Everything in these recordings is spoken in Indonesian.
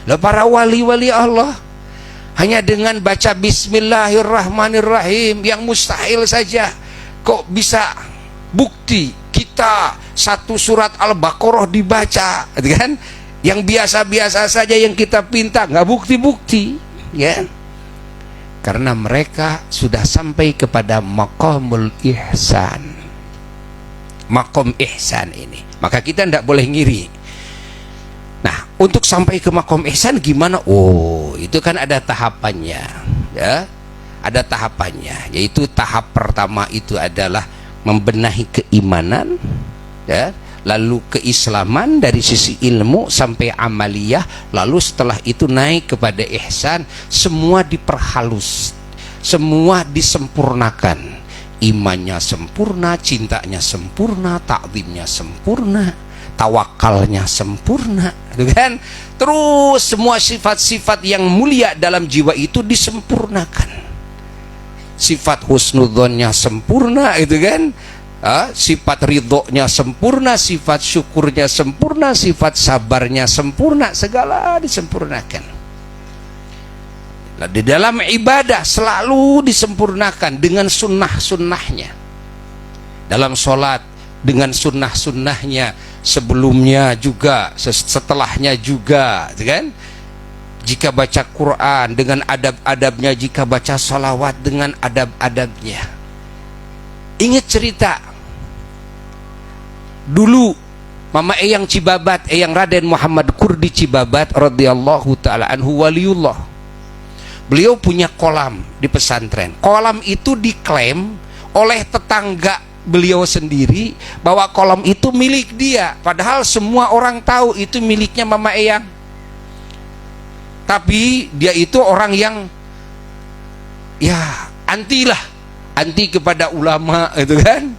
Lah para wali-wali Allah hanya dengan baca Bismillahirrahmanirrahim yang mustahil saja kok bisa bukti kita satu surat Al-Baqarah dibaca, kan? Yang biasa-biasa saja yang kita pinta nggak bukti-bukti, ya. Karena mereka sudah sampai kepada maqamul ihsan, maqam ihsan ini. Maka kita tidak boleh ngiri. Nah, untuk sampai ke maqam ihsan gimana? Oh, itu kan ada tahapannya, ya. Ada tahapannya, yaitu tahap pertama itu adalah membenahi keimanan, ya. Lalu keislaman dari sisi ilmu sampai amaliyah, lalu setelah itu naik kepada ihsan, semua diperhalus, semua disempurnakan. Imannya sempurna, cintanya sempurna, takzimnya sempurna, tawakalnya sempurna, kan? Terus semua sifat-sifat yang mulia dalam jiwa itu disempurnakan. Sifat husnudzonnya sempurna, itu kan? Sifat ridhonya sempurna, sifat syukurnya sempurna, sifat sabarnya sempurna, segala disempurnakan. Nah, di dalam ibadah selalu disempurnakan dengan sunnah-sunnahnya. Dalam sholat dengan sunnah-sunnahnya, sebelumnya juga, setelahnya juga, kan? Jika baca Quran dengan adab-adabnya, jika baca sholawat dengan adab-adabnya. Ingat cerita dulu Mama Eyang Cibabat, Eyang Raden Muhammad Kurdi Cibabat radhiyallahu taala anhu waliullah. Beliau punya kolam di pesantren. Kolam itu diklaim oleh tetangga beliau sendiri bahwa kolam itu milik dia, padahal semua orang tahu itu miliknya Mama Eyang. Tapi dia itu orang yang ya anti kepada ulama, itu kan,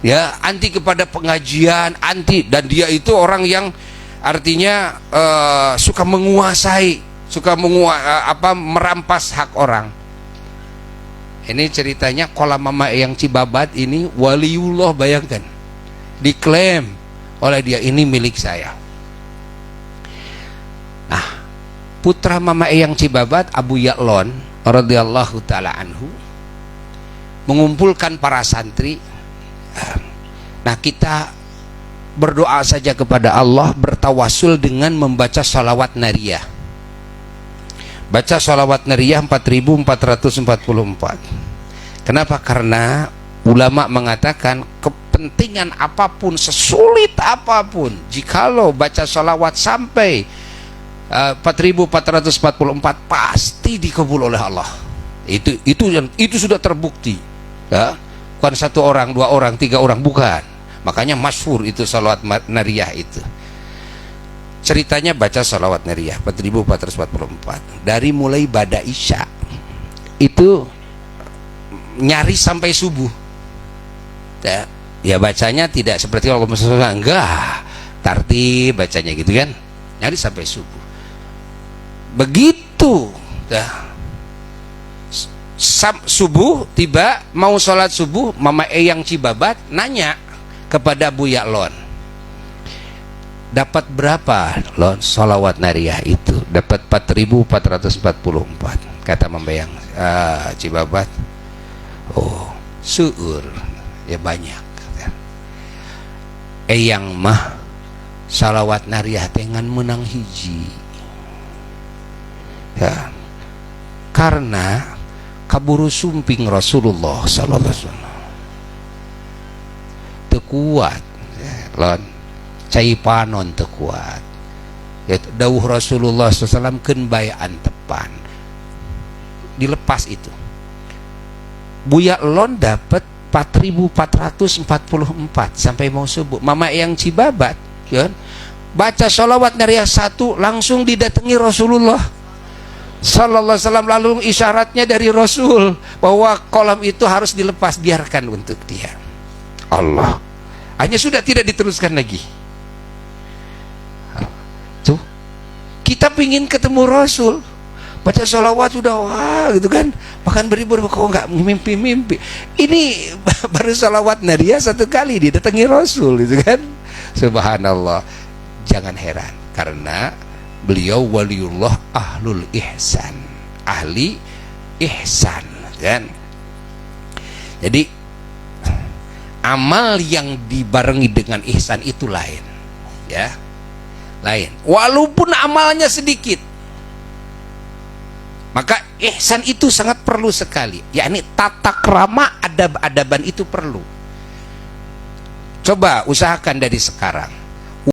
ya, anti kepada pengajian, anti, dan dia itu orang yang artinya suka menguasai, merampas hak orang. Ini ceritanya kolam Mama Eyang Cibabat ini waliullah, bayangkan, diklaim oleh dia ini milik saya. Nah, putra Mama Eyang Cibabat, Abu Ya'lon radhiyallahu taala anhu, mengumpulkan para santri. Nah, kita berdoa saja kepada Allah, bertawasul dengan membaca salawat nariyah. Baca salawat nariyah 4444. Kenapa? Karena ulama mengatakan kepentingan apapun, sesulit apapun, jikalau baca salawat sampai 4444 pasti dikabul oleh Allah. Itu sudah terbukti, ya. Bukan satu orang, dua orang, tiga orang, bukan. Makanya masyhur itu salawat nariyah itu. Ceritanya baca salawat nariyah 4444 dari mulai bada isya itu nyaris sampai subuh, ya bacanya tidak seperti kalau enggak tartib bacanya gitu kan, nyaris sampai subuh. Begitu subuh tiba, mau sholat subuh, Mama Eyang Cibabat nanya kepada Bu Ya'lon, dapat berapa Lon sholawat nariyah itu? Dapat 4444. Kata Mama Eyang Cibabat, oh seueur, ya banyak. Eyang mah sholawat nariyah dengan menang hiji, ya, karena kaburu sumping Rasulullah sallallahu alaihi wasallam teu kuat, Lon, cai panon teu kuat, ya, dawuh Rasulullah SAW keun bayaan tepan, dilepas itu. Bu Ya'lon dapat 4444 sampai mau subuh. Mama Eyang Cibabat, ya, baca sholawat nariyah 1 langsung didatangi Rasulullah sallallahu alaihi wasallam, lalu isyaratnya dari Rasul bahwa kolam itu harus dilepas, biarkan untuk dia. Allah, hanya sudah tidak diteruskan lagi. Tuh, kita pingin ketemu Rasul, baca sholawat sudah wah gitu kan, bahkan beribu kok nggak mimpi-mimpi. Ini baru sholawat nariyah 1 kali didatangi Rasul, gitu kan. Subhanallah. Jangan heran, karena beliau waliullah ahlul ihsan, ahli ihsan kan. Jadi amal yang dibarengi dengan ihsan itu lain, ya, lain. Walaupun amalnya sedikit, maka ihsan itu sangat perlu sekali. Yakni tata krama, adab-adaban itu perlu. Coba usahakan dari sekarang.